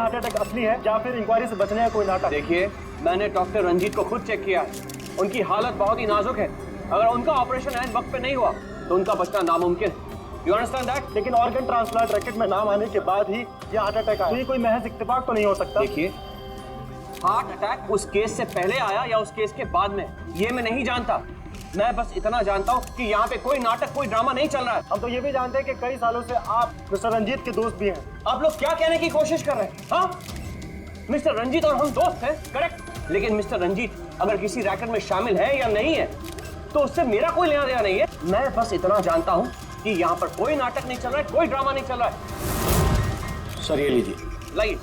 Heart attack असली है या फिर इंक्वायरी से बचने का कोई नाटक? देखिए, मैंने डॉक्टर रंजीत को खुद चेक किया है। उनकी हालत बहुत ही नाजुक है। अगर उनका ऑपरेशन ऐन वक्त पे नहीं हुआ तो उनका बचना नामुमकिन है। You understand that? लेकिन ऑर्गन ट्रांसप्लांट रैकेट में नाम आने के बाद ही ये हार्ट अटैक आया। तो ये कोई महज इत्तेफाक तो नहीं हो सकता। देखिए, हार्ट अटैक उस केस से पहले आया या उस केस के बाद में, ये मैं नहीं जानता। मैं बस इतना जानता हूँ कि यहाँ पे कोई नाटक, कोई ड्रामा नहीं चल रहा है। हम तो ये भी जानते हैं कि कई सालों से आप मिस्टर रंजीत के दोस्त भी हैं। आप लोग क्या कहने की कोशिश कर रहे हैं? हाँ, मिस्टर रंजीत और हम दोस्त हैं, करेक्ट। लेकिन मिस्टर रंजीत अगर किसी रैकेट में शामिल है या नहीं है तो उससे मेरा कोई लेना देना नहीं है। मैं बस इतना जानता हूँ कि यहाँ पर कोई नाटक नहीं चल रहा है, कोई ड्रामा नहीं चल रहा है। सर ये लीजिए। लाइए,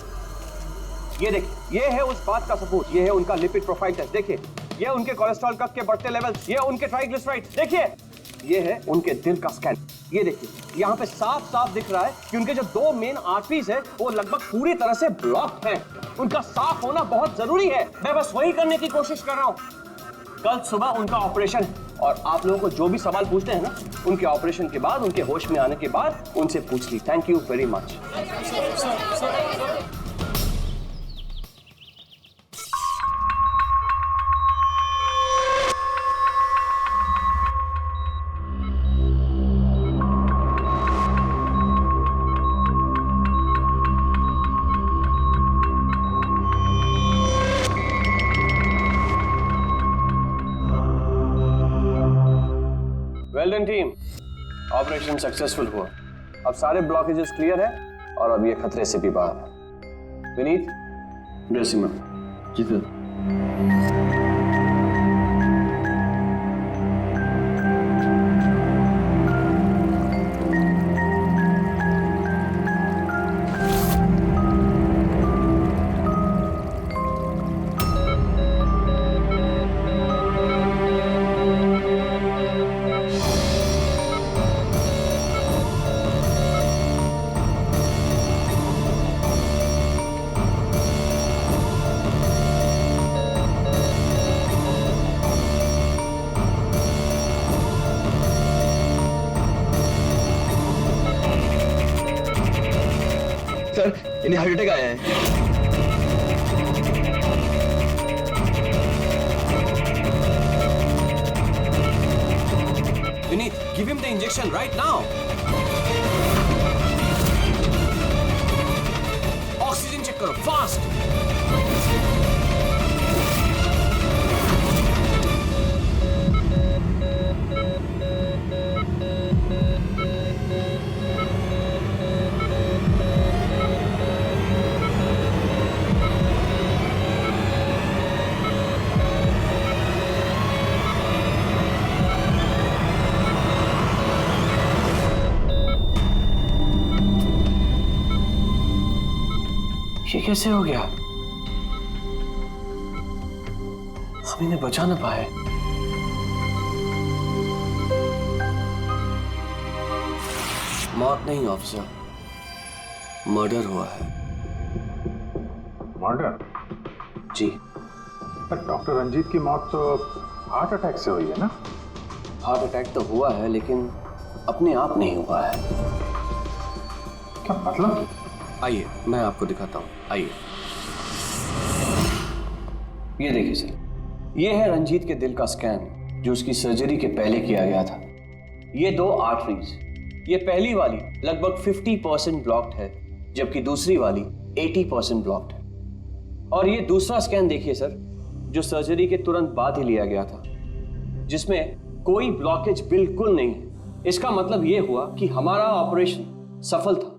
ये देखिए, ये है उस बात का सबूत। ये है उनका लिपिड प्रोफाइल टेस्ट। देखिए, ये उनके कोलेस्ट्रॉल कप के बढ़ते लेवल्स, ये उनके ट्राइग्लिसराइड। देखिए, ये है उनके दिल का स्कैन। ये देखिए, यहाँ पे साफ साफ दिख रहा है कि उनके जो दो मेन आर्टरीज है वो लगभग पूरी तरह से ब्लॉक्ड हैं। उनका साफ होना बहुत जरूरी है। मैं बस वही करने की कोशिश कर रहा हूँ। कल सुबह उनका ऑपरेशन है और आप लोगों को जो भी सवाल पूछते हैं ना, उनके ऑपरेशन के बाद, उनके होश में आने के बाद उनसे पूछ ली। Thank you very much. Well done team, operation successful हुआ। अब सारे ब्लॉकेजेस क्लियर है और अब ये खतरे से भी बाहर है। Vineet, dressing room. जी सर। सर, इन्हें हार्ट अटैक आया है। Vineet, give him the injection right now. Oxygen check करो फास्ट। ये कैसे हो गया? हम इन्हें बचा ना पाए। मौत नहीं ऑफिसर, मर्डर हुआ है। मर्डर? जी। पर डॉक्टर रंजीत की मौत तो हार्ट अटैक से हुई है ना? हार्ट अटैक तो हुआ है लेकिन अपने आप नहीं हुआ है। क्या मतलब? आइए, मैं आपको दिखाता हूँ। आइए, ये देखिए सर, ये है रंजीत के दिल का स्कैन जो उसकी सर्जरी के पहले किया गया था। ये दो आर्टरीज, ये पहली वाली लगभग 50% ब्लॉक्ड है जबकि दूसरी वाली 80% ब्लॉक्ड है। और ये दूसरा स्कैन देखिए सर, जो सर्जरी के तुरंत बाद ही लिया गया था, जिसमें कोई ब्लॉकेज बिल्कुल नहीं है। इसका मतलब ये हुआ कि हमारा ऑपरेशन सफल था।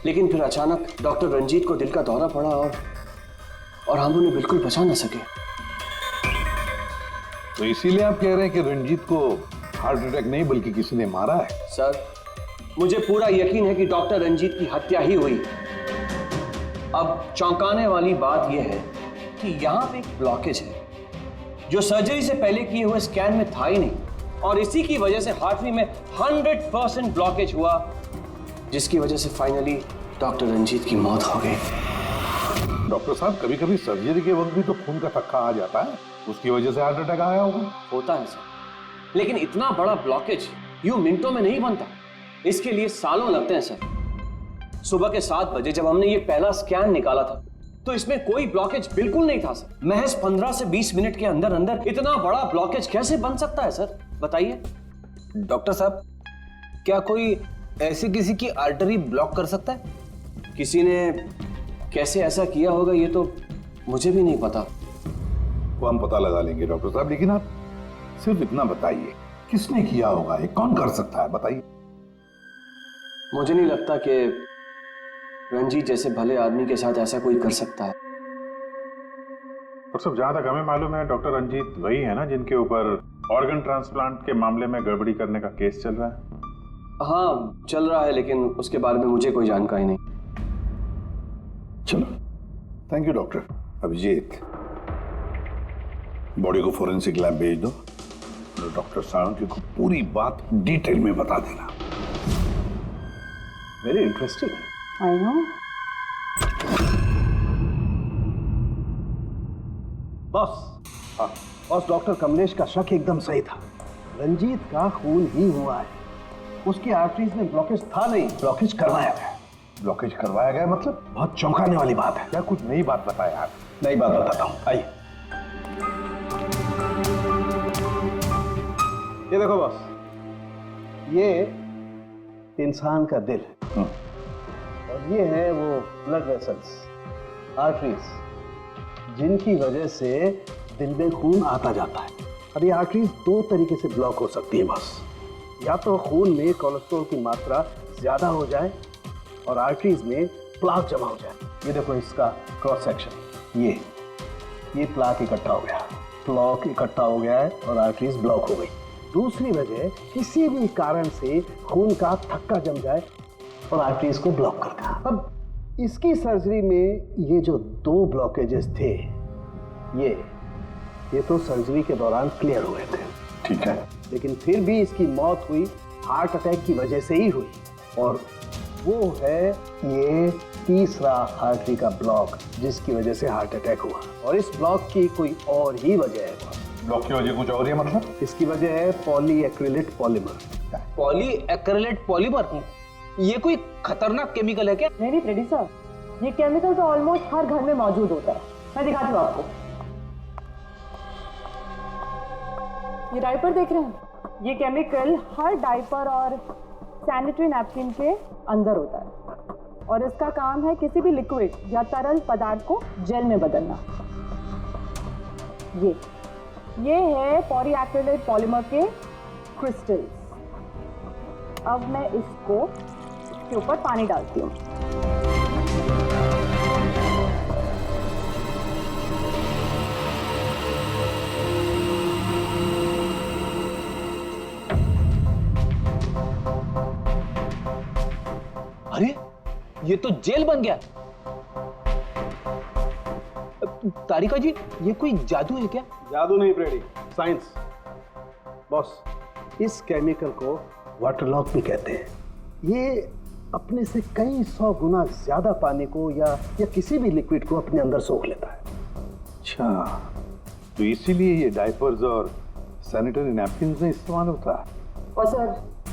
लेकिन फिर अचानक डॉक्टर रंजीत को दिल का दौरा पड़ा और हम उन्हें बिल्कुल बचा ना सके। तो इसीलिए आप कह रहे हैं कि रंजीत को हार्ट अटैक नहीं बल्कि किसी ने मारा है? सर, मुझे पूरा यकीन है कि डॉक्टर रंजीत की हत्या ही हुई। अब चौंकाने वाली बात यह है कि यहाँ पे एक ब्लॉकेज है जो सर्जरी से पहले किए हुए स्कैन में था ही नहीं, और इसी की वजह से हार्टरी में 100% ब्लॉकेज हुआ, जिसकी वजह से फाइनली डॉक्टर रंजीत की मौत हो गई। डॉक्टर साहब, कभी कभी सर्जरी के वक्त भी तो खून का थक्का आ जाता है, उसकी वजह से हार्ट अटैक आया होगा। होता है सर, लेकिन इतना बड़ा ब्लॉकेज यूं मिनटों में नहीं बनता। इसके लिए सालों लगते हैं सर। सुबह के 7 बजे जब हमने ये पहला स्कैन निकाला था तो इसमें कोई ब्लॉकेज बिल्कुल नहीं था सर। महज 15 से 20 मिनट के अंदर अंदर इतना बड़ा ब्लॉकेज कैसे बन सकता है सर, बताइए। डॉक्टर साहब, क्या कोई ऐसी किसी की आर्टरी ब्लॉक कर सकता है? किसी ने कैसे ऐसा किया होगा ये तो मुझे भी नहीं पता। वो हम पता लगा लेंगे डॉक्टर साहब, लेकिन आप सिर्फ इतना बताइए, किसने किया होगा, ये कौन कर सकता है, बताइए। मुझे नहीं लगता कि रंजीत जैसे भले आदमी के साथ ऐसा कोई कर सकता है। और सब जहां तक हमें मालूम है डॉक्टर रंजीत वही है ना जिनके ऊपर ऑर्गन ट्रांसप्लांट के मामले में गड़बड़ी करने का केस चल रहा है। हाँ चल रहा है, लेकिन उसके बारे में मुझे कोई जानकारी नहीं। चलो, thank you doctor. Abhijeet, body को फोरेंसिक लैब भेज दो, डॉक्टर साळुंखे को पूरी बात डिटेल में बता देना। Very interesting. I know. Boss, boss, doctor Kamlesh का शक एकदम सही था। रंजीत का खून ही हुआ है, उसकी आर्टरीज में ब्लॉकेज था नहीं, ब्लॉकेज करवाया गया। ब्लॉकेज करवाया गया मतलब? बहुत चौंकाने वाली बात है। क्या कुछ नई बात बताया आप? नई बात बताता हूँ, आइए। ये देखो बॉस, ये इंसान का दिल है और ये है वो ब्लड वेसल्स, आर्टरीज, जिनकी वजह से दिल में खून आता जाता है। अब ये आर्टरीज 2 तरीके से ब्लॉक हो सकती है बॉस। या तो खून में कोलेस्ट्रॉल की मात्रा ज्यादा हो जाए और आर्टरीज में प्लाक जमा हो जाए। ये देखो इसका क्रॉस सेक्शन, ये प्लाक इकट्ठा हो गया, प्लाक इकट्ठा हो गया है और आर्टरीज ब्लॉक हो गई। दूसरी वजह, किसी भी कारण से खून का थक्का जम जाए और आर्टरीज को ब्लॉक कर दे। अब इसकी सर्जरी में ये जो 2 ब्लॉकेजेस थे, ये तो सर्जरी के दौरान क्लियर हुए थे, ठीक है, लेकिन फिर भी इसकी मौत हुई हार्ट अटैक की वजह से ही हुई। और वो है ये तीसरा आर्टरी का ब्लॉक, जिसकी वजह से हार्ट अटैक हुआ। और इस ब्लॉक की कोई और ही वजह है। ब्लॉक की वजह कुछ और है मतलब? इसकी वजह है पॉलीएक्रिलेट पॉलीमर। Polyacrylate polymer? ये कोई खतरनाक केमिकल है क्या? नहीं रेड्डी साहब, ये केमिकल तो ऑलमोस्ट हर घर में मौजूद होता है। मैं दिखाती हूँ आपको। ये डायपर देख रहे हैं? ये केमिकल हर डायपर और सैनिटरी नैपकिन के अंदर होता है और इसका काम है किसी भी लिक्विड या तरल पदार्थ को जेल में बदलना। ये है पॉलीएक्रिलेट पॉलीमर के क्रिस्टल्स। अब मैं इसको इसके ऊपर पानी डालती हूँ। अरे ये तो जेल बन गया। तारिका जी, ये कोई जादू है क्या? जादू नहीं प्रेडी, साइंस। बॉस, इस केमिकल को वाटर लॉक भी कहते हैं। ये अपने से कई 100 गुना ज्यादा पानी को या किसी भी लिक्विड को अपने अंदर सोख लेता है। अच्छा, तो इसीलिए ये डायपर्स और सैनिटरी नैपकिन में इस्तेमाल होता है। और सर,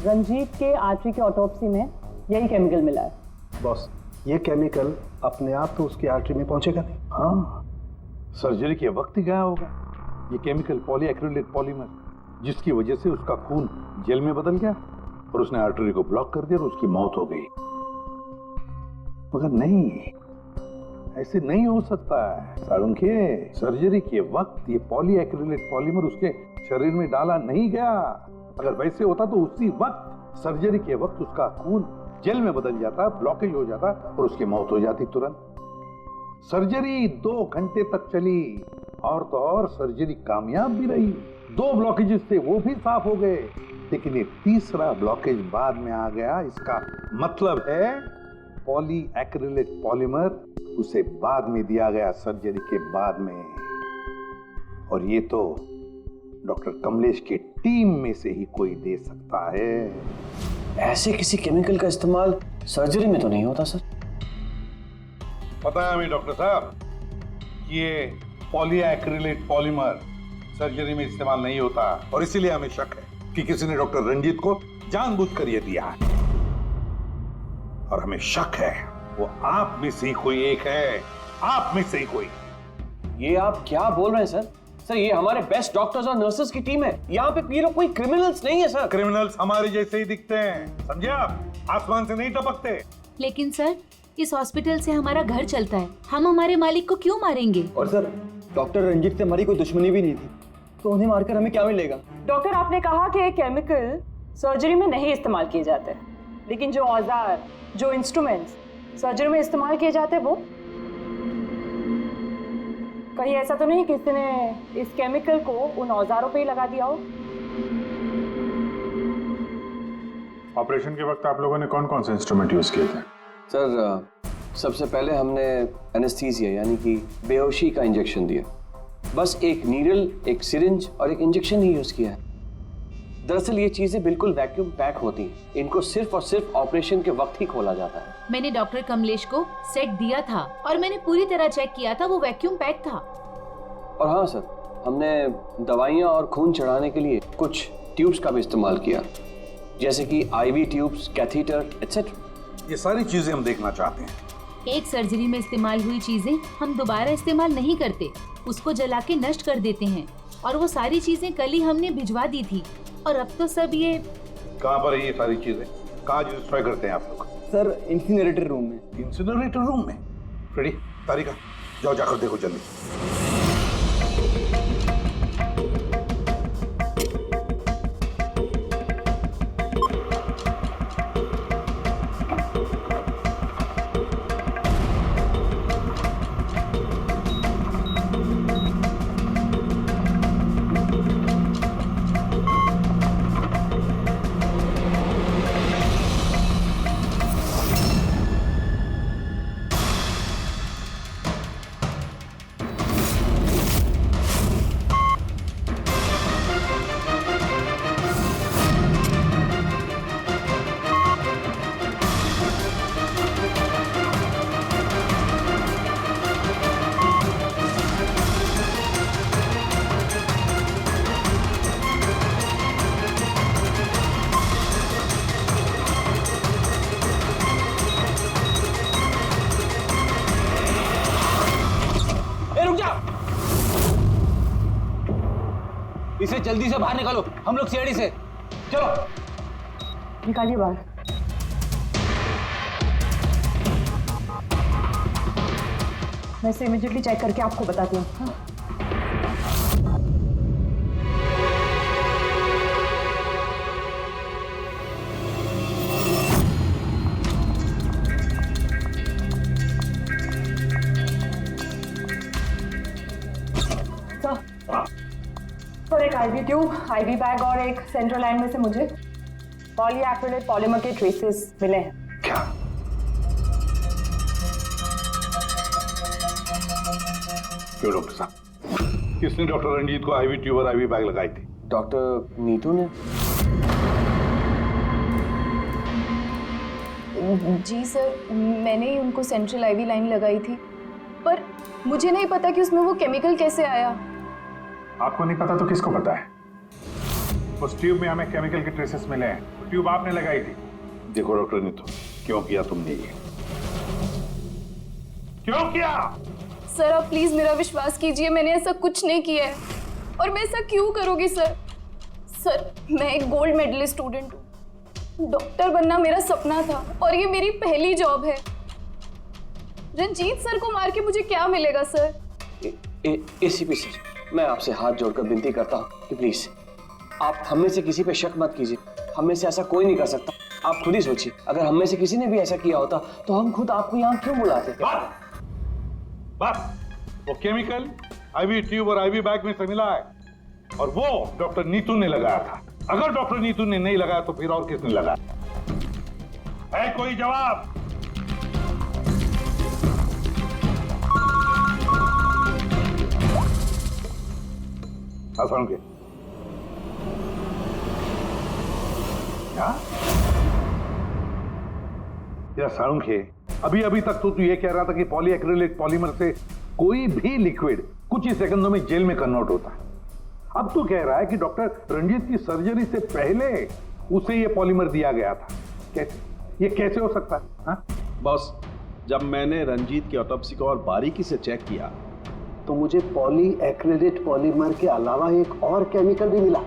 रंजीत के आर्टरी के ऑटोप्सी में यही केमिकल मिला है। बॉस, ये केमिकल अपने आप तो उसकी आर्टरी में पहुंचेगा नहीं। हाँ, सर्जरी के वक्त ही गया होगा ये केमिकल पॉलीएक्रिलेट पॉलीमर, जिसकी वजह से उसका खून जेल में बदल गया और उसने आर्टरी को ब्लॉक कर दिया और उसकी मौत हो गई। मगर नहीं, ऐसे नहीं हो सकता है साळुंखे। सर्जरी के वक्त ये पॉलीएक्रिलेट पॉलीमर उसके शरीर में डाला नहीं गया। अगर वैसे होता तो उसी वक्त सर्जरी के वक्त उसका खून जेल में बदल जाता, ब्लॉकेज हो जाता और उसकी मौत हो जाती तुरंत। सर्जरी 2 घंटे तक चली और तो और सर्जरी कामयाब भी रही। 2 ब्लॉकेजेस थे, वो भी साफ हो गए, लेकिन एक तीसरा ब्लॉकेज बाद में आ गया। इसका मतलब है पॉलीएक्रिलेट पॉलीमर उसे बाद में दिया गया, सर्जरी के बाद में। और ये तो डॉक्टर कमलेश की टीम में से ही कोई दे सकता है। ऐसे किसी केमिकल का इस्तेमाल सर्जरी में तो नहीं होता सर। पता है हमें डॉक्टर साहब, ये पॉलीएक्रिलेट पॉलीमर सर्जरी में इस्तेमाल नहीं होता और इसीलिए हमें शक है कि किसी ने डॉक्टर रंजीत को जानबूझकर ये दिया है। और हमें शक है वो आप में से ही कोई एक है, आप में से ही कोई। ये आप क्या बोल रहे हैं सर? सर ये हमारे बेस्ट डॉक्टर्स और नर्सेस की टीम है। यहाँ पे ये लोग कोई क्रिमिनल्स नहीं है सर। क्रिमिनल्स हमारे जैसे ही दिखते हैं, समझे आप? आसमान से नहीं टपकते। लेकिन सर, इस हॉस्पिटल से हमारा घर चलता है, हम हमारे मालिक को क्यों मारेंगे? और सर, डॉक्टर रंजीत से हमारी कोई दुश्मनी भी नहीं थी, तो उन्हें मारकर हमें क्या मिलेगा? डॉक्टर, आपने कहा कि ये केमिकल सर्जरी में नहीं इस्तेमाल किए जाते, लेकिन जो औजार, जो इंस्ट्रूमेंट्स सर्जरी में इस्तेमाल किए जाते हैं वो कहीं ऐसा तो नहीं किसी ने इस केमिकल को उन औजारों पे ही लगा दिया हो? ऑपरेशन के वक्त आप लोगों ने कौन कौन से इंस्ट्रूमेंट यूज किए थे? सर सबसे पहले हमने एनेस्थीसिया यानी कि बेहोशी का इंजेक्शन दिया। बस एक नीडल, एक सिरिंज और एक इंजेक्शन ही यूज किया है। दरअसल ये चीजें बिल्कुल वैक्यूम पैक होती हैं। इनको सिर्फ और सिर्फ ऑपरेशन के वक्त ही खोला जाता है। मैंने डॉक्टर कमलेश को सेट दिया था और मैंने पूरी तरह चेक किया था, वो वैक्यूम पैक था। और हाँ सर, हमने दवाइयाँ और खून चढ़ाने के लिए कुछ ट्यूब्स का भी इस्तेमाल किया, जैसे कि आईवी ट्यूब्स, कैथीटर एटसेट्रा। ये सारी चीजें हम देखना चाहते हैं। एक सर्जरी में इस्तेमाल हुई चीजें हम दोबारा इस्तेमाल नहीं करते, उसको जला के नष्ट कर देते हैं। और वो सारी चीजें कल ही हमने भिजवा दी थी और अब तो सब ये। कहाँ पर है ये सारी चीजें? कहाँ डिस्ट्रॉय करते हैं आप लोग? सर, इंसिनरेटर रूम में। इंसिनरेटर रूम में? फ्रेडी, तारिका, जाओ जाकर देखो जल्दी। इसे जल्दी से बाहर निकालो, हम लोग सीढ़ी से। चलो निकालिए बाहर। मैं इसे इमीडिएटली चेक करके आपको बताती हूँ। हाँ? सर, एक आईवी ट्यूब, आईवी बैग और एक सेंट्रल लाइन में से मुझे पॉलीएक्रिलेट पॉलीमर के ट्रेसेस मिले हैं। क्या? क्यों डॉक्टर साहब? किसने डॉक्टर रंजीत को आईवी ट्यूब और आईवी बैग लगाई थी? डॉक्टर नीतू ने। जी सर, मैंने ही उनको सेंट्रल आईवी लाइन लगाई थी, पर मुझे नहीं पता कि उसमें वो केमिकल कैसे आया। आपको नहीं पता तो किसको पता है? उस ट्यूब में हमें केमिकल के ट्रेसेस मिले हैं। वो ट्यूब आपने लगाई थी। देखो डॉक्टर नीतू, क्यों किया तुमने ये? क्यों किया? सर, आप प्लीज मेरा विश्वास कीजिए, मैंने ऐसा कुछ नहीं किया है। और मैं ऐसा क्यों करूंगी सर? सर, मैं एक गोल्ड मेडलिस्ट स्टूडेंट हूँ। डॉक्टर बनना मेरा सपना था और ये मेरी पहली जॉब है। रंजीत सर को मार के मुझे क्या मिलेगा सर? एसीपी सर, मैं आपसे हाथ जोड़कर विनती करता हूँ कि प्लीज आप हम में से किसी पे शक मत कीजिए। हम में से ऐसा कोई नहीं कर सकता। आप खुद ही सोचिए, अगर हम में से किसी ने भी ऐसा किया होता तो हम खुद आपको यहाँ क्यों बुलाते? बस वो केमिकल आईवी ट्यूब और आईवी बैग में से मिला है और वो डॉक्टर नीतू ने लगाया था। अगर डॉक्टर नीतू ने नहीं लगाया तो फिर और किसने लगाया? है कोई जवाब? के क्या? या साळुंखे, अभी अभी तक तो तू ये कह रहा था कि पॉलीएक्रिलिक पॉलीमर से कोई भी लिक्विड कुछ ही सेकंडों में जेल में कन्वर्ट होता है। अब तो कह रहा है कि डॉक्टर रंजीत की सर्जरी से पहले उसे ये पॉलीमर दिया गया था। कैसे? ये कैसे हो सकता है? हाँ? बॉस, जब मैंने रंजीत की ऑटोप्सी को और बारीकी से चेक किया तो मुझे पॉली एक्रिलेट पॉलीमर के अलावा एक और केमिकल भी मिला।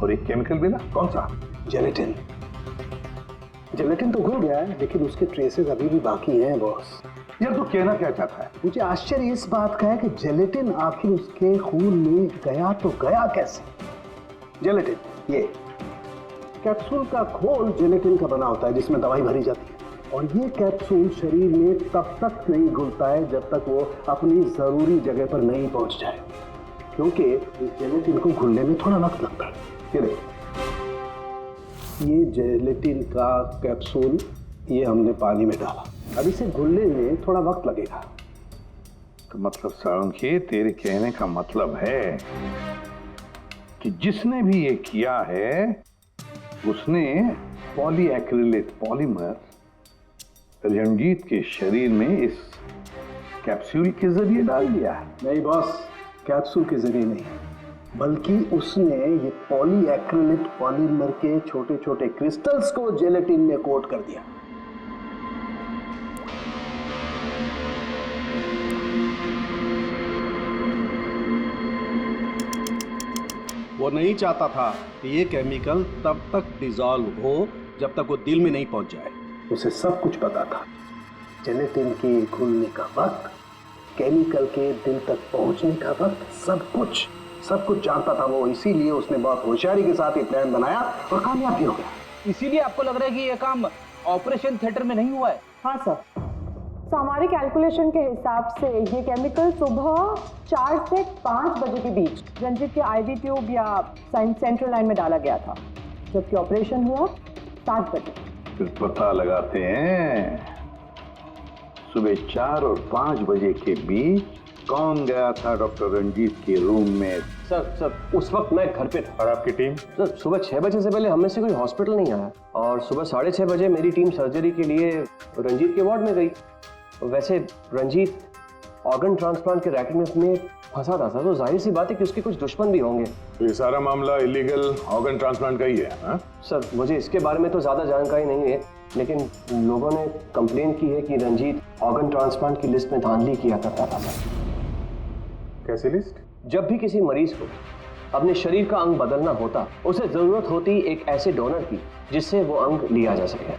और एक केमिकल मिला, कौन सा? जेलेटिन। जेलेटिन तो घुल गया है, लेकिन उसके ट्रेसेस अभी भी बाकी हैं बॉस। यार तू कहना क्या चाहता है? मुझे आश्चर्य इस बात का है कि जेलेटिन आखिर उसके खून में गया तो गया कैसे? जेलेटिन, ये कैप्सूल का खोल जेलेटिन का बना होता है जिसमें दवाई भरी जाती है, और ये कैप्सूल शरीर में तब तक नहीं घुलता है जब तक वो अपनी जरूरी जगह पर नहीं पहुंच जाए, क्योंकि इस जेलेटिन को घुलने में थोड़ा वक्त लगता है। ये जेलेटिन का कैप्सूल ये हमने पानी में डाला, अब इसे घुलने में थोड़ा वक्त लगेगा। तो मतलब साळुंखे, तेरे कहने का मतलब है कि जिसने भी ये किया है उसने पॉली एक्रिलेट पॉलीमर रंजीत के शरीर में इस कैप्सूल के जरिए डाल दिया है। नहीं बॉस, कैप्सूल के जरिए नहीं, बल्कि उसने ये पॉली एक्रिलेट पॉलीमर के छोटे छोटे क्रिस्टल्स को जेलेटिन में कोट कर दिया। वो नहीं चाहता था कि ये केमिकल तब तक डिसॉल्व हो जब तक वो दिल में नहीं पहुंच जाए। उसे सब कुछ पता था, जेलेटिन के घुलने का वक्त, केमिकल के दिल तक पहुंचने का वक्त, सब कुछ जानता था वो। इसीलिए उसने बहुत होशियारी के साथ ये प्लान बनाया और कामयाब भी हो गया। इसीलिए आपको लग रहा है कि ये काम ऑपरेशन थिएटर में नहीं हुआ है? हाँ सर, तो हमारे कैलकुलेशन के हिसाब से ये केमिकल सुबह 4 से 5 बजे के बीच रंजीत के आईवी ट्यूब या सेंट्रल लाइन में डाला गया था, जबकि ऑपरेशन हुआ 7 बजे। फिर पता लगाते हैं सुबह 4 और 5 बजे के बीच कौन गया था डॉक्टर रंजीत के रूम में। सर उस वक्त मैं घर पे था। और आपकी टीम? सर सुबह 6 बजे से पहले हमें से कोई हॉस्पिटल नहीं आया, और सुबह 6:30 बजे मेरी टीम सर्जरी के लिए रंजीत के वार्ड में गई। वैसे रंजीत ऑर्गन ट्रांसप्लांट के रैकेट में फंसा था सर, तो जाहिर सी बात है कि उसके कुछ दुश्मन भी होंगे। तो ये सारा मामला इलीगल ऑर्गन ट्रांसप्लांट का ही है? हाँ? सर मुझे इसके बारे में तो ज़्यादा जानकारी नहीं है, लेकिन लोगों ने कंप्लेन की है कि रंजीत ऑर्गन ट्रांसप्लांट की लिस्ट में धांधली किया करता था सर। कैसी लिस्ट? जब भी किसी मरीज को अपने शरीर का अंग बदलना होता, उसे जरूरत होती एक ऐसे डोनर की जिससे वो अंग लिया जा सके।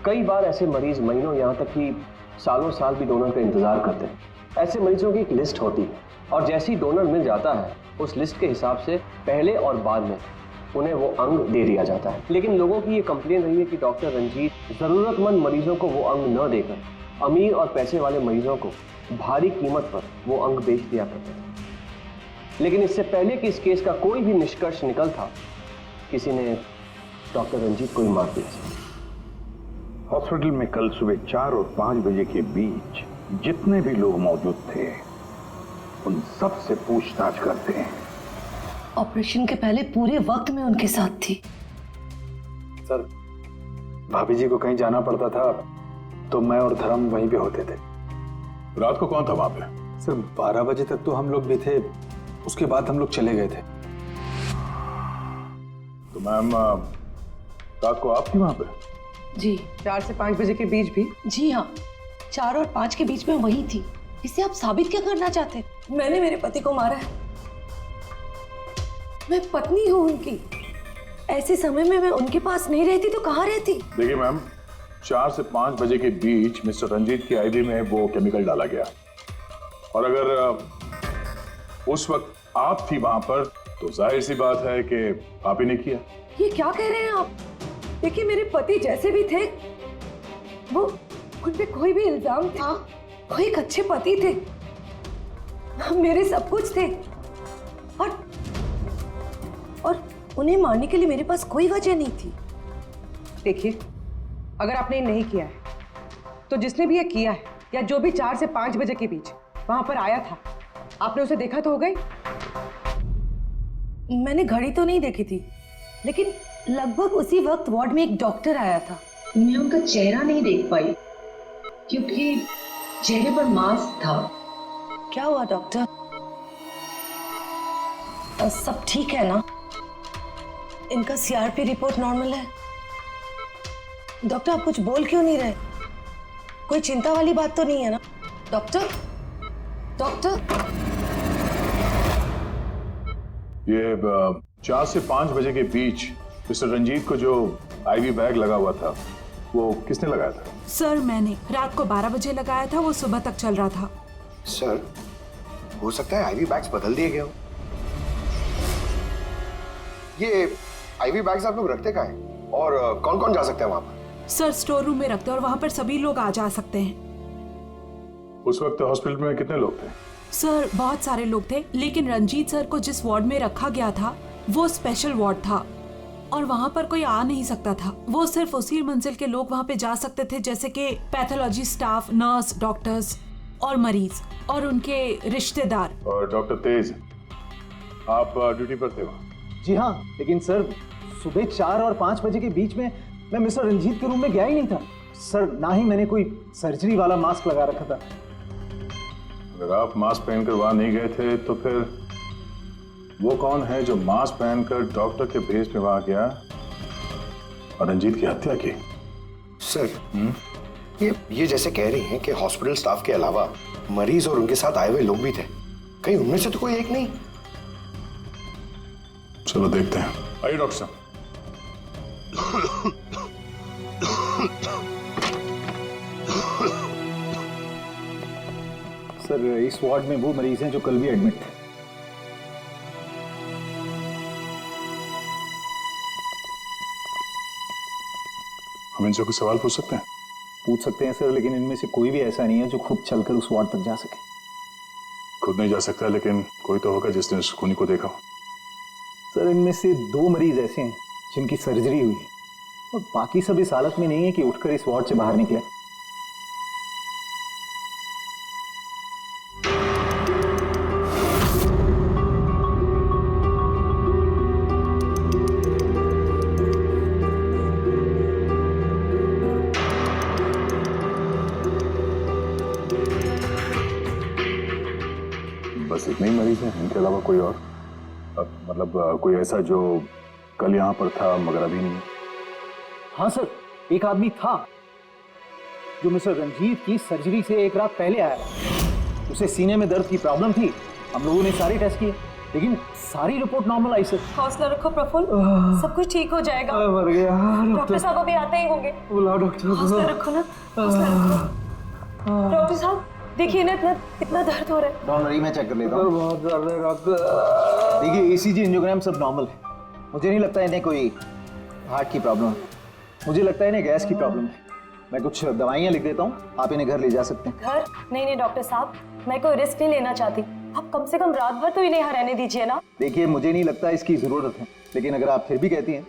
कई बार ऐसे मरीज महीनों, यहाँ तक कि सालों साल भी डोनर का इंतजार करते हैं। ऐसे मरीजों की एक लिस्ट होती है, और जैसे ही डोनर मिल जाता है उस लिस्ट के हिसाब से पहले और बाद में उन्हें वो अंग दे दिया जाता है। लेकिन लोगों की ये कंप्लेन रही है कि डॉक्टर रंजीत जरूरतमंद मरीजों को वो अंग न देकर अमीर और पैसे वाले मरीजों को भारी कीमत पर वो अंग बेच दिया करते थे। लेकिन इससे पहले कि इस केस का कोई भी निष्कर्ष निकल था, किसी ने डॉक्टर रंजीत को ही मार दिया। हॉस्पिटल में कल सुबह 4 और 5 बजे के बीच जितने भी लोग मौजूद थे उन सब से पूछताछ करते हैं। ऑपरेशन के पहले पूरे वक्त में उनके साथ थी। सर भाभी जी को कहीं जाना पड़ता था तो मैं और धर्म वहीं पे होते थे। रात को कौन था वहां पे? सर 12 बजे तक तो हम लोग भी थे, उसके बाद हम लोग चले गए थे। तो मैम रात को आप थी वहां पे? जी 4 से 5 बजे के बीच भी? जी हाँ, 4 और 5 के बीच में वही थी। इससे आप साबित क्या करना चाहते? मैंने मेरे पति को मारा है, मैं पत्नी हूँ उनकी। ऐसे समय में मैं उनके पास नहीं रहती तो कहाँ रहती? देखिए मैम, 4 से 5 बजे के बीच मिस्टर रंजीत की आईवी में वो केमिकल डाला गया, और अगर उस वक्त आप थी वहां पर तो जाहिर सी बात है कि आप ही ने किया। ये क्या कह रहे हैं आप? देखिए मेरे पति जैसे भी थे, वो उन पे कोई भी इल्जाम था, वो एक अच्छे पति थे, मेरे सब कुछ थे, और उन्हें मारने के लिए मेरे पास कोई वजह नहीं थी। देखिए, अगर आपने नहीं किया है तो जिसने भी ये किया है, या जो भी 4 से 5 बजे के बीच वहां पर आया था, आपने उसे देखा तो होगा ही। मैंने घड़ी तो नहीं देखी थी, लेकिन लगभग उसी वक्त वार्ड में एक डॉक्टर आया था। मैं उनका चेहरा नहीं देख पाई क्योंकि चेहरे पर मास्क था। क्या हुआ डॉक्टर? सब ठीक है ना? इनका सीआरपी रिपोर्ट नॉर्मल है? डॉक्टर आप कुछ बोल क्यों नहीं रहे? कोई चिंता वाली बात तो नहीं है ना? डॉक्टर डॉक्टर ये 4 से 5 बजे के बीच मिस्टर रंजीत को जो आईवी बैग लगा हुआ था वो किसने लगाया था? सर मैंने रात को 12 बजे लगाया था, वो सुबह तक चल रहा था। सर हो सकता है आईवी बैग्स बदल दिए गए हो। ये आईवी बैग्स आप लोग रखते कहाँ हैं और कौन कौन जा सकता है वहां पर? सर स्टोर रूम में रखते हैं और वहां पर सभी लोग आ जा सकते हैं। उस वक्त हॉस्पिटल में कितने लोग थे? सर बहुत सारे लोग थे, लेकिन रंजीत सर को जिस वार्ड में रखा गया था वो स्पेशल वार्ड था और वहां पर कोई आ नहीं सकता था। वो सिर्फ उसी मंजिल के लोग वहां पे जा सकते थे, जैसे कि पैथोलॉजी स्टाफ, नर्स, डॉक्टर्स और मरीज और उनके रिश्तेदार। और डॉक्टर तेज, आप ड्यूटी पर थे वहाँ? जी हाँ, लेकिन सर सुबह 4 और 5 बजे के बीच में मैं मिस्टर रंजीत के रूम में गया ही नहीं था सर। ना ही मैंने कोई सर्जरी वाला मास्क लगा रखा था। अगर आप मास्क पहनकर वहां नहीं गए थे तो फिर वो कौन है जो मास्क पहनकर डॉक्टर के भेस में वहां गया और रंजीत की हत्या की? सर ये जैसे कह रही हैं कि हॉस्पिटल स्टाफ के अलावा मरीज और उनके साथ आए हुए लोग भी थे, कहीं उनमें से तो कोई एक नहीं? चलो देखते हैं। आइए डॉक्टर साहब। सर इस वार्ड में वो मरीज हैं जो कल भी एडमिट थे। हम इनसे कुछ सवाल पूछ सकते हैं? पूछ सकते हैं सर, लेकिन इनमें से कोई भी ऐसा नहीं है जो खुद चलकर उस वार्ड तक जा सके। खुद नहीं जा सकता, लेकिन कोई तो होगा जिसने उस खूनी को देखा। सर इनमें से 2 मरीज ऐसे हैं जिनकी सर्जरी हुई है और बाकी सब इस हालत में नहीं है कि उठकर इस वार्ड से बाहर निकले। बस इतने ही मरीज हैं, इनके अलावा कोई और? मतलब कोई ऐसा जो कल यहाँ पर था मगर अभी नहीं? हाँ सर, एक आदमी था जो मिस्टर रंजीत की सर्जरी से एक रात पहले आया। उसे सीने में दर्द की प्रॉब्लम थी। हम लोगों ने सारे टेस्ट किए लेकिन सारी रिपोर्ट नॉर्मल आई सर। हौसला रखो प्रफुल्ल, सब कुछ ठीक हो जाएगा। मर गया डॉक्टर साहब अभी आते ही होंगे। बुलाओ डॉक्टर। हौसला रखो ना, हौसला रखो। डॉक्टर साहब देखिए ना इतना दर्द हो रहा है। डॉक्टर मैं चेक कर लेता हूँ। बहुत दर्द है डॉक्टर। देखिए ईसीजी, एंजियोग्राम सब नॉर्मल है। मुझे नहीं लगता इन्हें कोई हार्ट की प्रॉब्लम है। मुझे लगता है इन्हें गैस की प्रॉब्लम है। मैं कुछ दवाइयाँ लिख देता हूँ, आप इन्हें घर ले जा सकते हैं। घर? नहीं डॉक्टर साहब, मैं कोई रिस्क नहीं लेना चाहती। आप कम से कम रात भर तो इन्हें यहाँ रहने दीजिए ना। देखिए मुझे नहीं लगता इसकी जरूरत है, लेकिन अगर आप फिर भी कहती हैं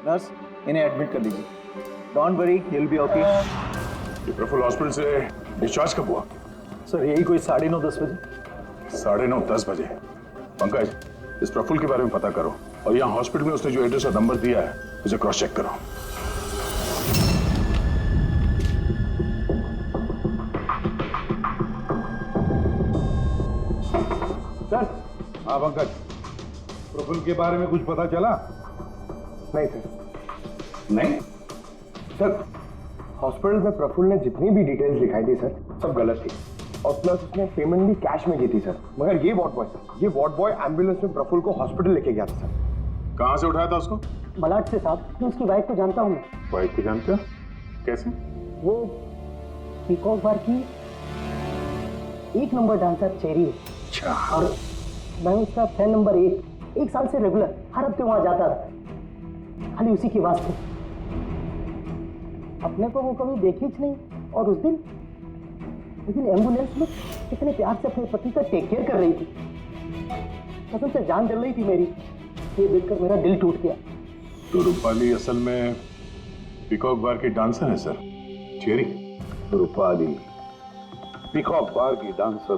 नर्स, इन्हें एडमिट कर दीजिए। Don't worry, he will be okay. Praful hospital से डिस्चार्ज कब हुआ? सर यही कोई 9:30-10 बजे। 9:30-10 बजे। पंकज, इस प्रफुल्ल के बारे में पता करो और यहाँ हॉस्पिटल में उसने जो एड्रेस और नंबर दिया है उसे क्रॉस चेक करो। सर। हाँ पंकज, प्रफुल्ल के बारे में कुछ पता चला? नहीं सर। नहीं सर हॉस्पिटल में प्रफुल्ल ने जितनी भी डिटेल्स दिखाई थी सर, सब गलत थी और प्लस उसने पेमेंट भी कैश में की थी सर। मगर ये वार्ड बॉय एम्बुलेंस में प्रफुल्ल को हॉस्पिटल लेके गया था सर। कहाँ से उठाया था उसको? मलाड से साहब। मैं उसकी वाइफ को जानता हूँ। वाइफ को जानते हो? कैसे? वो पीकॉक बार की 1 नंबर डांसर चेरी है। अच्छा। और मैं उसका फैन नंबर 1 साल से रेगुलर हर हफ्ते वहां जाता था, खाली उसी की वास्ते। अपने को वो कभी देखी ही नहीं। और उस दिन एम्बुलेंस में कितने प्यार से अपने पति का टेक केयर कर रही थी। कसम से जान जल रही थी मेरी। ये देखकर मेरा दिल टूट गया। तो रूपाली असल में पीकॉक बार की डांसर है सर, चेरी। रूपाली पीकॉक बार की डांसर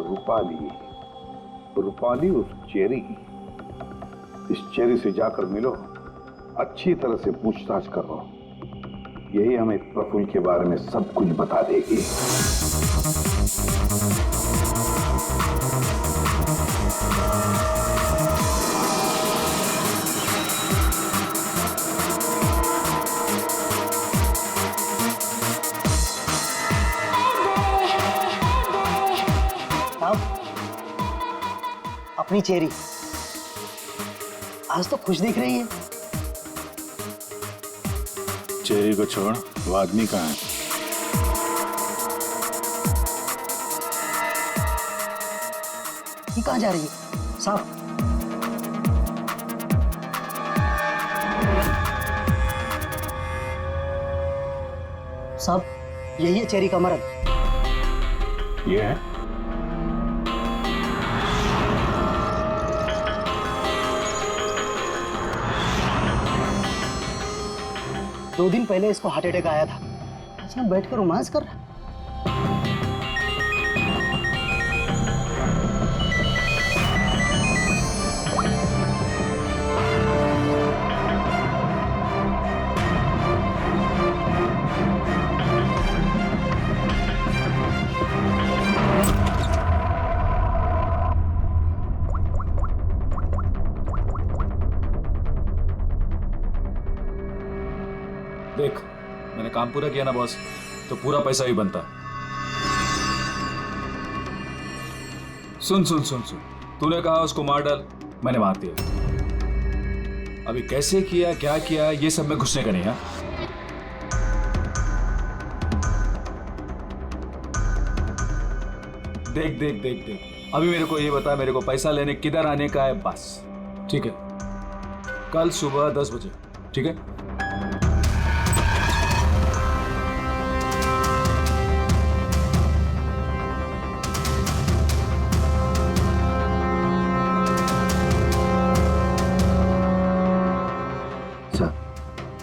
रूपाली उस चेरी। इस चेरी से जाकर मिलो, अच्छी तरह से पूछताछ करो। यही हमें प्रफुल्ल के बारे में सब कुछ बता देगी। अपनी चेरी आज तो खुश दिख रही है। चेरी को छोड़, वो आदमी कहाँ है? ये कहाँ जा रही है? साहब साहब, यही है चेरी का मर्द। ये है? दो दिन पहले इसको हार्ट अटैक आया था। आज हम बैठकर रोमांस कर रहे हैं। देख, मैंने काम पूरा किया ना बॉस, तो पूरा पैसा ही बनता है। सुन सुन सुन सुन, तूने कहा उसको मार डाल, मैंने मार दिया। अभी कैसे किया, क्या किया, ये सब में घुसने का नहीं है। देख देख देख देख, अभी मेरे को ये बता, मेरे को पैसा लेने किधर आने का है बस। ठीक है, कल सुबह 10 बजे, ठीक है?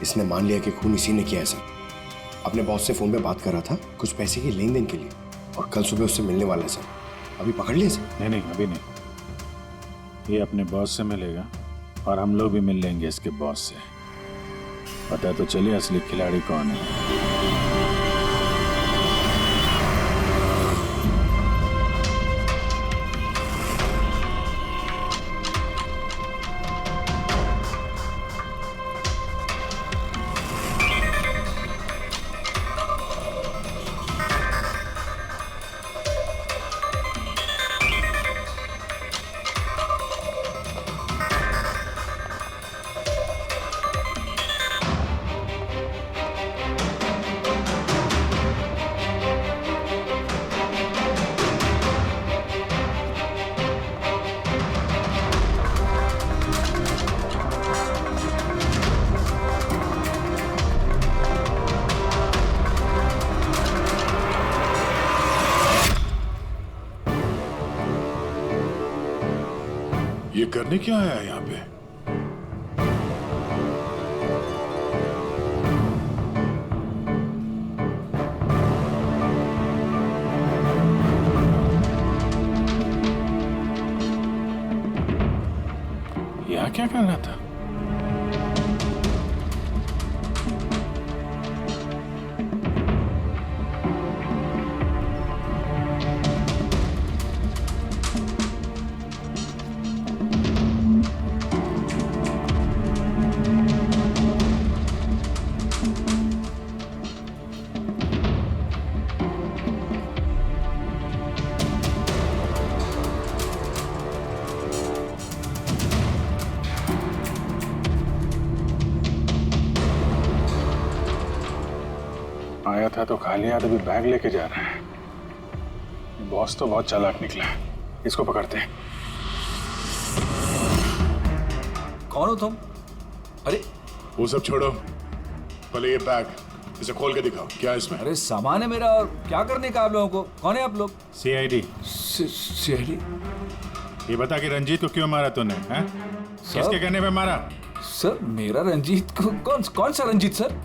इसने मान लिया कि खून इसी ने किया है सर। अपने बॉस से फोन पे बात कर रहा था कुछ पैसे की लेन देन के लिए, और कल सुबह उससे मिलने वाला है सर। अभी पकड़ लिए सर? नहीं, अभी नहीं। ये अपने बॉस से मिलेगा और हम लोग भी मिल लेंगे इसके बॉस से। पता तो चलिए असली खिलाड़ी कौन है। ये करने क्या आया यहाँ पे? यहाँ क्या कर रहा था? आया था तो खाली हाथ अभी बैग लेके जा रहा है। बॉस तो बहुत चालाक निकला। इसको पकड़ते हैं। कौन हो तुम? अरे वो सब छोड़ो, पहले ये बैग इसे खोल के दिखाओ, क्या है इसमें? अरे सामान है मेरा, और क्या करने का आप लोगों को? कौन है आप लोग? सीआईडी। सीआईडी? ये बता कि रंजीत को क्यों मारा तूने? किसके कहने पे मारा? सर मेरा रंजीत को कौन सा रंजीत सर?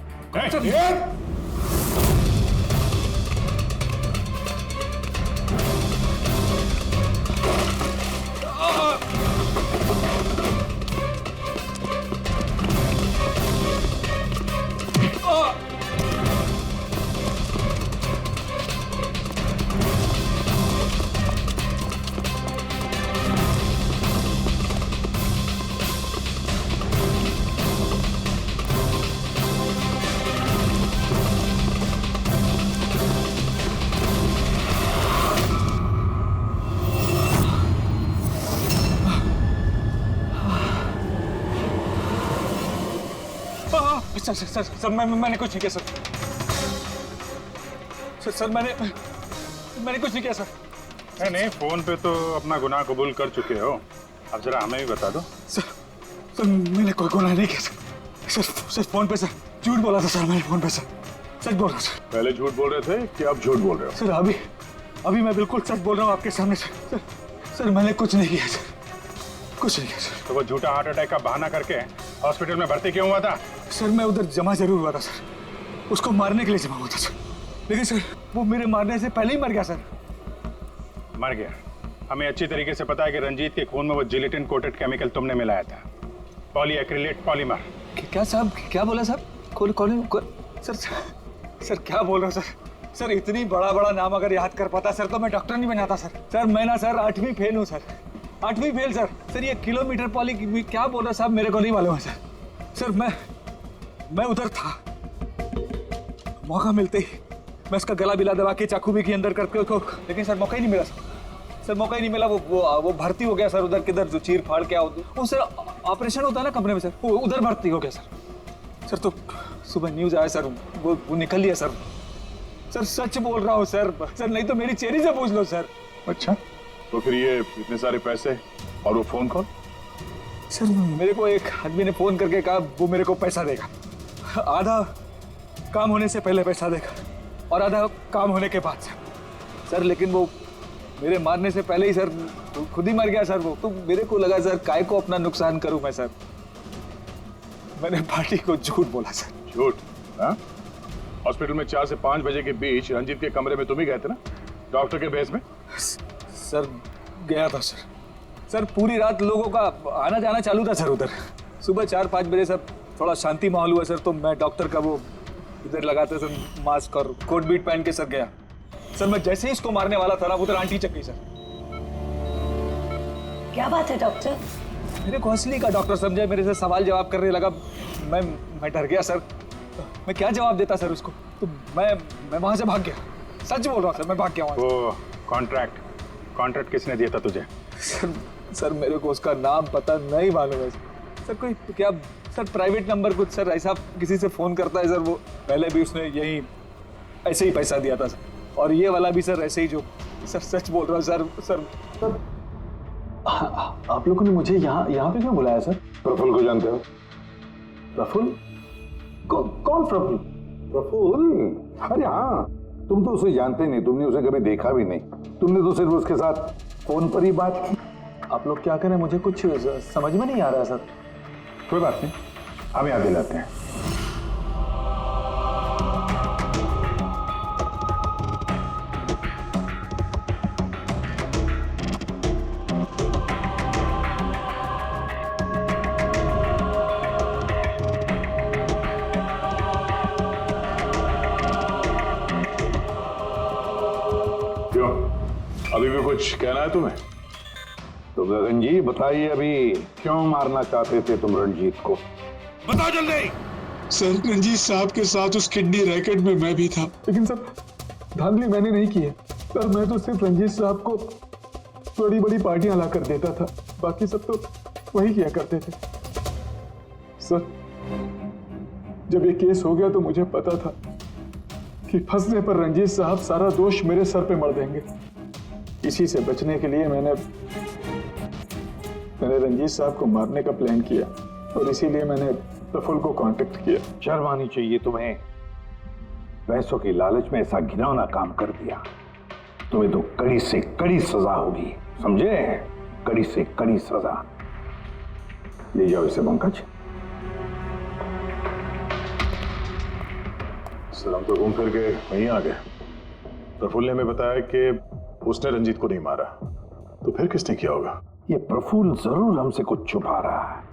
सर मैंने कुछ नहीं किया सर मैंने कुछ नहीं किया सर। नहीं, फोन पे तो अपना गुनाह कबूल कर चुके हो, अब जरा हमें भी बता दो। सर मैंने कोई गुनाह नहीं किया सर फोन पे सर झूठ बोला था सर, मैंने फोन पे सच बोल रहा हूँ सर। पहले झूठ बोल रहे थे कि अब झूठ बोल रहे हो? सर अभी मैं बिल्कुल सच बोल रहा हूँ आपके सामने सर मैंने कुछ नहीं किया सर, कुछ नहीं किया सर। तो वो झूठा हार्ट अटैक का बहाना करके हॉस्पिटल में भर्ती क्यों हुआ था? सर मैं उधर जमा जरूर हुआ था सर, उसको मारने के लिए जमा हुआ था सर, लेकिन सर वो मेरे मारने से पहले ही मर गया सर। मर गया? हमें अच्छी तरीके से पता है कि रंजीत के खून में वो जिलेटिन कोटेड केमिकल तुमने मिलाया था, पॉलीएक्रिलेट पॉलीमर। क्या साहब, क्या बोला साहब? कौन सर क्या बोल रहा हूँ सर इतनी बड़ा नाम अगर याद कर पाता सर तो मैं डॉक्टर नहीं बनाता सर मैं ना सर 8वीं फेल हूँ सर, 8वीं फेल सर ये किलोमीटर पॉली क्या बोल रहा साहब, मेरे को नहीं मालूम है सर मैं उधर था, मौका मिलते ही मैं उसका गला बिला दबा के चाकू भी के अंदर करके लेकिन सर मौका ही नहीं मिला सर मौका ही नहीं मिला। वो भर्ती हो गया सर उधर, किधर जो चीर फाड़ क्या होती वो सर ऑपरेशन होता है ना कमरे में सर, वो उधर भर्ती हो गया सर तो सुबह न्यूज आया सर, वो निकल लिया सर सच बोल रहा हूँ सर नहीं तो मेरी चेहरे से पूछ लो सर। अच्छा, तो फिर ये इतने सारे पैसे और वो फोन कॉल? सर मेरे को एक आदमी ने फोन करके कहा वो मेरे को पैसा देगा, आधा काम होने से पहले पैसा देगा और आधा काम होने के बाद सर लेकिन वो मेरे मारने से पहले ही सर खुद ही मर गया सर वो, तो मेरे को लगा सर काय को अपना नुकसान करूं मैं सर, मैंने पार्टी को झूठ बोला सर। झूठ? हाँ, हॉस्पिटल में 4 से 5 बजे के बीच रंजीत के कमरे में तुम ही गए थे ना डॉक्टर के भेस में? सर गया था सर पूरी रात लोगों का आना जाना चालू था सर उधर, सुबह 4-5 बजे सर थोड़ा शांति माहौल हुआ सर तो मैं डॉक्टर का वो इधर लगाते सर मास्क और कोट बीट पहन के सर गया सर, मैं जैसे ही इसको मारने वाला था ना उधर आंटी चक गई सर। क्या बात है डॉक्टर? मेरे को असली का डॉक्टर समझे, मेरे से सवाल जवाब करने लगा, मैं डर गया सर, मैं क्या जवाब देता सर उसको, तो मैं वहां से भाग गया, सच बोल रहा हूँ सर मैं भाग गया वहां। वो कॉन्ट्रैक्ट किसने दिया था तुझे? सर मेरे को उसका नाम पता नहीं मालूम है सर कोई क्या सर प्राइवेट नंबर कुछ सर ऐसा किसी से फोन करता है सर, वो पहले भी उसने यही ऐसे ही पैसा दिया था सर, और ये वाला भी सर ऐसे ही जो सर सच बोल रहा हूँ सर आप लोगों ने मुझे यहाँ पे क्यों बुलाया सर? प्रफुल्ल को जानते हो? प्रफुल्ल? कौन प्रफुल्ल? प्रफुल्ल? अरे हाँ, तुम तो उसे जानते नहीं, तुमने उसे कभी देखा भी नहीं, तुमने तो सिर्फ उसके साथ फोन पर ही बात की। आप लोग क्या करें, मुझे कुछ समझ में नहीं आ रहा सर। कोई बात नहीं, हम याद दिलाते हैं। अभी भी कुछ कहना है तुम्हें? तो गगन जी बताइए, अभी क्यों मारना चाहते थे तुम रंजीत को? बताओ जल्दी। सर रंजीत साहब के साथ उस किडनी रैकेट में मैं भी था, लेकिन सर धांधली मैंने नहीं की है सर, मैं तो सिर्फ रंजीत साहब को बड़ी बड़ी पार्टियां ला कर देता था, बाकी सब तो वही किया करते थे सर। जब ये केस हो गया तो मुझे पता था कि फंसने पर रंजीत साहब सारा दोष मेरे सर पे मर देंगे, इसी से बचने के लिए मैंने रंजीत साहब को मारने का प्लान किया और इसीलिए मैंने प्रफुल्ल को कांटेक्ट किया। शर्म आनी चाहिए तुम्हें, पैसों की लालच में ऐसा घिनौना काम कर दिया, तुम्हें तो कड़ी से कड़ी सजा होगी, समझे? कड़ी से कड़ी सजा। ले जाओ इसे पंकज। सर हम तो घूम फिर के वहीं आ गए। प्रफुल्ल ने हमें बताया कि उसने रंजीत को नहीं मारा, तो फिर किसने किया होगा? ये प्रफुल्ल जरूर हमसे कुछ छुपा रहा है,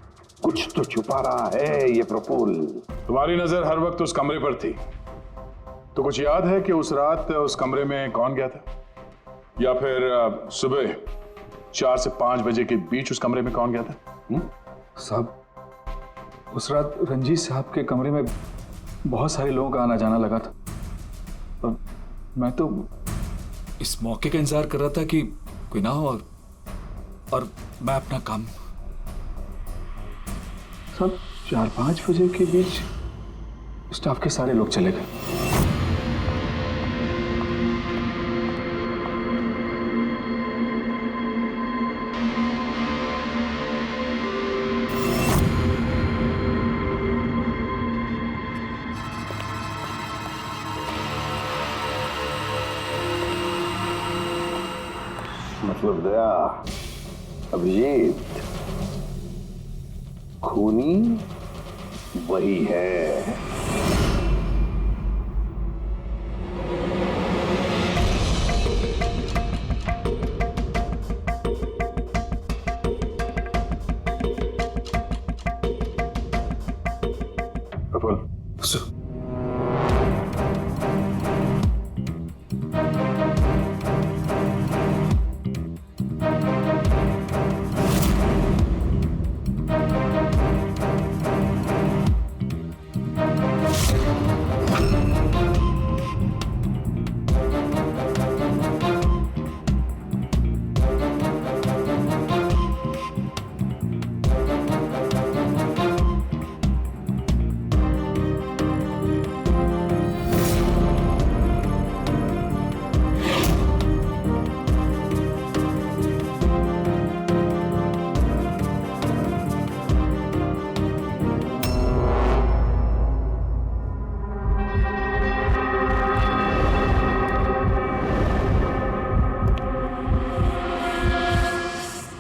कुछ तो छुपा रहा है ये प्रफुल्ल। तुम्हारी नजर हर वक्त उस कमरे पर थी, तो कुछ याद है कि उस रात उस कमरे में कौन गया था, या फिर सुबह 4 से 5 बजे के बीच उस कमरे में कौन गया था? साहब उस रात रंजीत साहब के कमरे में बहुत सारे लोगों का आना जाना लगा था, और मैं तो इस मौके का इंतजार कर रहा था कि कोई ना हो और मैं अपना काम। सब 4-5 बजे के बीच स्टाफ के सारे लोग चले गए। मतलब दया, अभिजीत, खूनी वही है। Praful,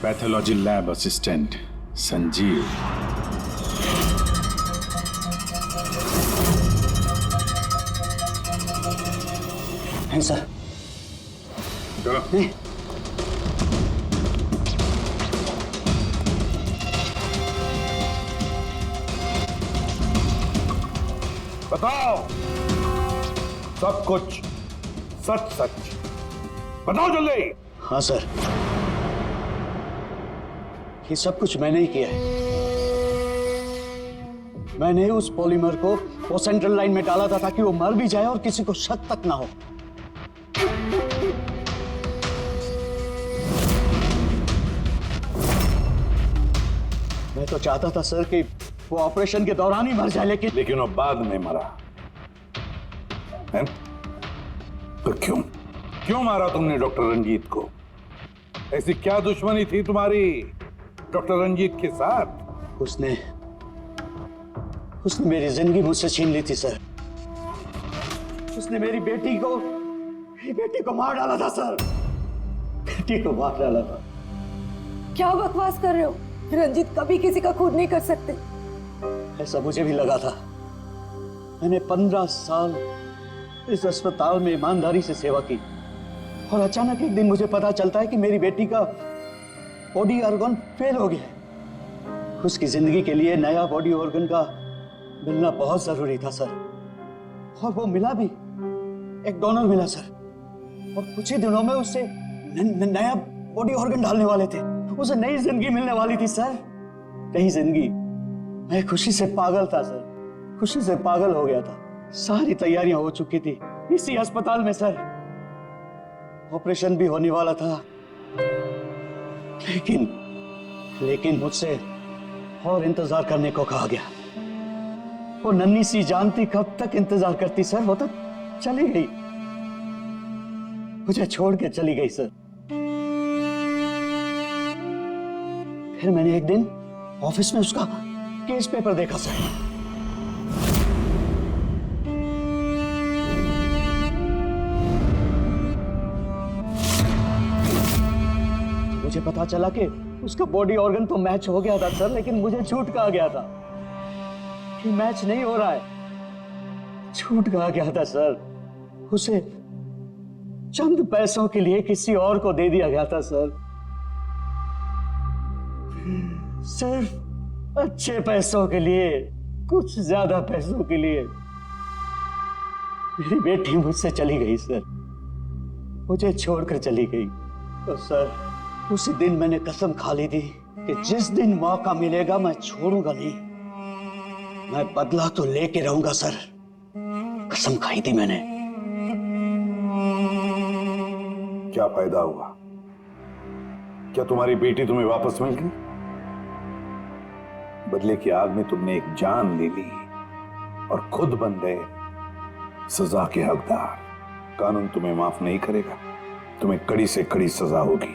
pathology lab assistant Sanjeev. हैं सर? बताओ सब कुछ, सच सच बताओ जल्दी। हाँ सर, ये सब कुछ मैंने ही किया है। मैंने उस पॉलीमर को वो सेंट्रल लाइन में डाला था ताकि वो मर भी जाए और किसी को शक तक ना हो। मैं तो चाहता था सर कि वो ऑपरेशन के दौरान ही मर जाए, लेकिन वो बाद में मरा है? तो क्यों मारा तुमने डॉक्टर रंजीत को? ऐसी क्या दुश्मनी थी तुम्हारी डॉक्टर रंजीत के साथ? उसने मेरी जिंदगी मुझसे छीन ली थी सर। उसने मेरी बेटी को मार डाला था सर। बेटी को मार डाला था। क्या बकवास कर रहे हो? रंजीत कभी किसी का खून नहीं कर सकते। ऐसा मुझे भी लगा था। मैंने 15 साल इस अस्पताल में ईमानदारी से सेवा की और अचानक एक दिन मुझे पता चलता है कि मेरी बेटी का बॉडी ऑर्गन फेल हो गया। उसकी जिंदगी के लिए नया बॉडी ऑर्गन का मिलना बहुत जरूरी था सर, और वो मिला भी। एक डोनर मिला सर, और कुछ ही दिनों में उससे नया बॉडी ऑर्गन डालने वाले थे। उसे नई जिंदगी मिलने वाली थी सर, नई जिंदगी। मैं खुशी से पागल था सर, खुशी से पागल हो गया था। सारी तैयारियां हो चुकी थी इसी अस्पताल में सर। ऑपरेशन भी होने वाला था, लेकिन मुझसे और इंतजार करने को कहा गया। वो नन्ही सी जानती कब तक इंतजार करती सर। वो तो चली गई, मुझे छोड़ के चली गई सर। फिर मैंने एक दिन ऑफिस में उसका केस पेपर देखा सर। मुझे पता चला कि उसका बॉडी ऑर्गन तो मैच हो गया था सर, लेकिन मुझे झूठ कहा गया था कि मैच नहीं हो रहा है। झूठ कहा गया था सर। उसे चंद पैसों के लिए किसी और को दे दिया गया था सर। सिर्फ अच्छे पैसों के लिए, कुछ ज्यादा पैसों के लिए। मेरी बेटी मुझसे चली गई सर, मुझे छोड़कर चली गई। तो सर उसी दिन मैंने कसम खा ली थी कि जिस दिन मौका मिलेगा मैं छोड़ूंगा नहीं, मैं बदला तो लेके रहूंगा सर। कसम खाई थी मैंने। क्या फायदा हुआ? क्या तुम्हारी बेटी तुम्हें वापस मिल गई? बदले की आग में तुमने एक जान ले ली, और खुद बन गए सजा के हकदार। कानून तुम्हें माफ नहीं करेगा, तुम्हें कड़ी से कड़ी सजा होगी।